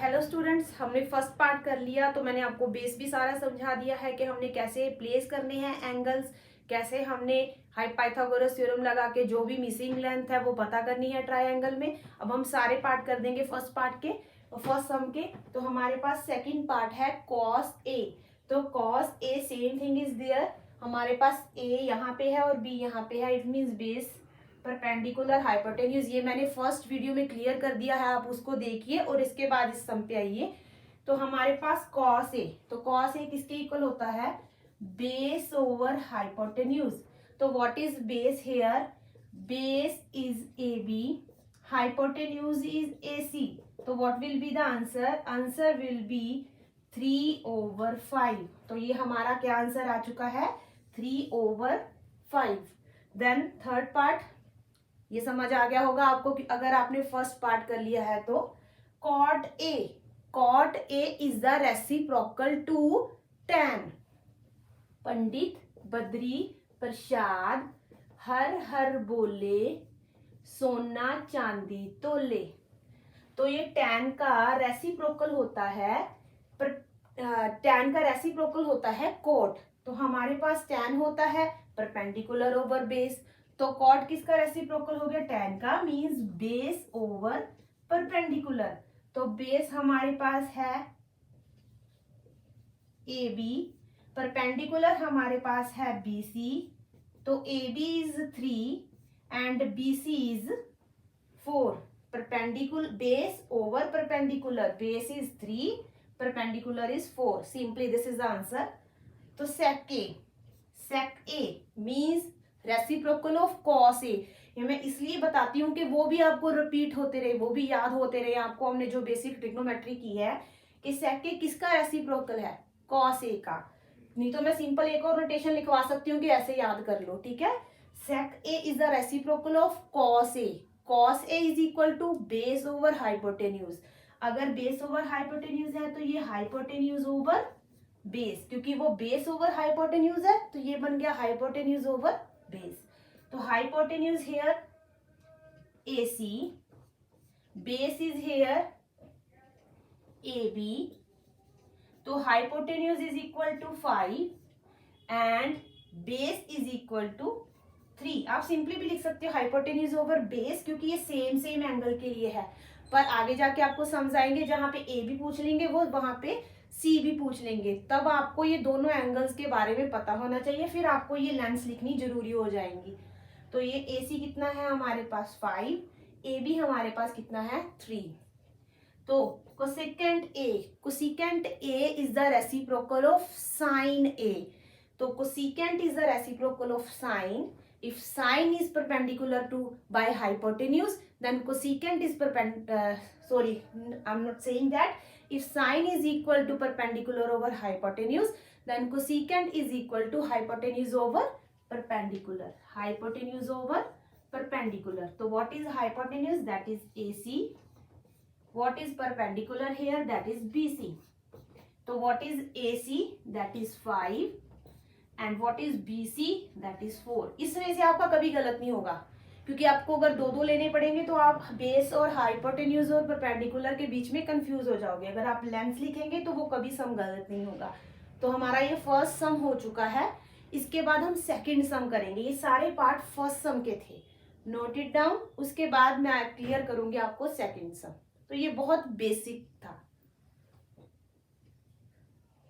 Hello students, हमने first part कर लिया। तो मैंने आपको बेस भी सारा समझा दिया है कि हमने कैसे प्लेस करने हैं एंगल्स, कैसे हमने पाइथागोरस थ्योरम लगा के जो भी मिसिंग लेंथ है वो पता करनी है ट्रायंगल में। अब हम सारे पार्ट कर देंगे फर्स्ट पार्ट के, फर्स्ट सम के। तो हमारे पास सेकंड पार्ट है कॉस ए। तो cos A same thing is there. हमारे पास ए यहाँ पे है और बी यहाँ पे है। It means base perpendicular hypotenuse. ये मैंने फर्स्ट वीडियो में क्लियर कर दिया है, आप उसको देखिए और इसके बाद इस सम पे आइए। तो हमारे पास कॉस ए, तो कॉस ए किसके इक्वल होता है? Base over hypotenuse. तो what is base here? Base is A B, hypotenuse is A C. तो what will be the answer? Answer will be 3/5। तो ये हमारा क्या आंसर आ चुका है? 3/5। देन थर्ड पार्ट, ये समझ आ गया होगा आपको कि अगर आपने फर्स्ट पार्ट कर लिया है तो cot A, cot A is the reciprocal to tan। Pandit Badri Prasad हर हर बोले सोना चांदी तोले। तो ये tan का रेसिप्रोकल होता है, tan का रेसिप्रोकल होता है कॉट। तो हमारे पास tan होता है परपेंडिकुलर ओवर बेस। तो कॉट किसका रेसिप्रोकल हो गया? tan का, मींस बेस ओवर परपेंडिकुलर। तो बेस हमारे पास है ए बी, परपेंडिकुलर हमारे पास है बी सी। तो A B is 3 and B C is 4। Perpendicular base over perpendicular, base is 3, perpendicular is 4। Simply this is the answer. तो sec A means reciprocal of cos A। ये मैं इसलिए बताती हूँ कि वो भी आपको रिपीट होते रहे, वो भी याद होते रहे आपको। हमने जो बेसिक ट्रिग्नोमेट्री की है कि sec A किसका रेसिप्रोकल है? cos A का। नहीं तो मैं सिंपल एक और नोटेशन लिखवा सकती हूँ कि ऐसे याद कर लो, ठीक है। sec A is the reciprocal of cos A। cos A is equal to base over hypotenuse. अगर बेस ओवर हाइपोटेन्यूज है तो ये हाइपोटेन्यूज ओवर बेस, क्योंकि वो बेस ओवर हाइपोटेन्यूज है तो ये बन गया हाइपोटेन्यूज ओवर बेस। तो hypotenuse here AC, base is here AB। तो hypotenuse is equal to 5 and base is equal to 3। आप सिंपली भी लिख सकते हो हाइपोटेन्यूज ओवर बेस, क्योंकि ये सेम एंगल के लिए है। पर आगे जाके आपको समझ आएंगे, जहां पे ए भी पूछ लेंगे वो वहां पे सी भी पूछ लेंगे, तब आपको ये दोनों एंगल्स के बारे में पता होना चाहिए। फिर आपको ये लेंस लिखनी जरूरी हो जाएंगी। तो ये ए सी कितना है हमारे पास? 5। ए बी हमारे पास कितना है? 3। तो cosecant A is the reciprocal of sine A. तो cosecant is the reciprocal of sine. If sine is perpendicular to by hypotenuse, then cosecant is sorry, I'm not saying that. If sine is equal to perpendicular over hypotenuse, then cosecant is equal to hypotenuse over perpendicular. Hypotenuse over perpendicular. So what is hypotenuse? That is AC. What is perpendicular here? That is BC. So what is AC? That is 5. And what is BC? That is 4। इसमें से आपका कभी गलत नहीं होगा, क्योंकि आपको अगर दो लेने पड़ेंगे तो आप बेस और हाइपोटेन्यूज और परपेंडिकुलर के बीच में कंफ्यूज हो जाओगे। अगर आप लेंथ लिखेंगे तो वो कभी सम गलत नहीं होगा। तो हमारा ये फर्स्ट सम हो चुका है। इसके बाद हम सेकेंड सम करेंगे। ये सारे पार्ट फर्स्ट सम के थे, नोट इट डाउन। उसके बाद मैं क्लियर करूंगी आपको सेकेंड सम। तो ये बहुत बेसिक था।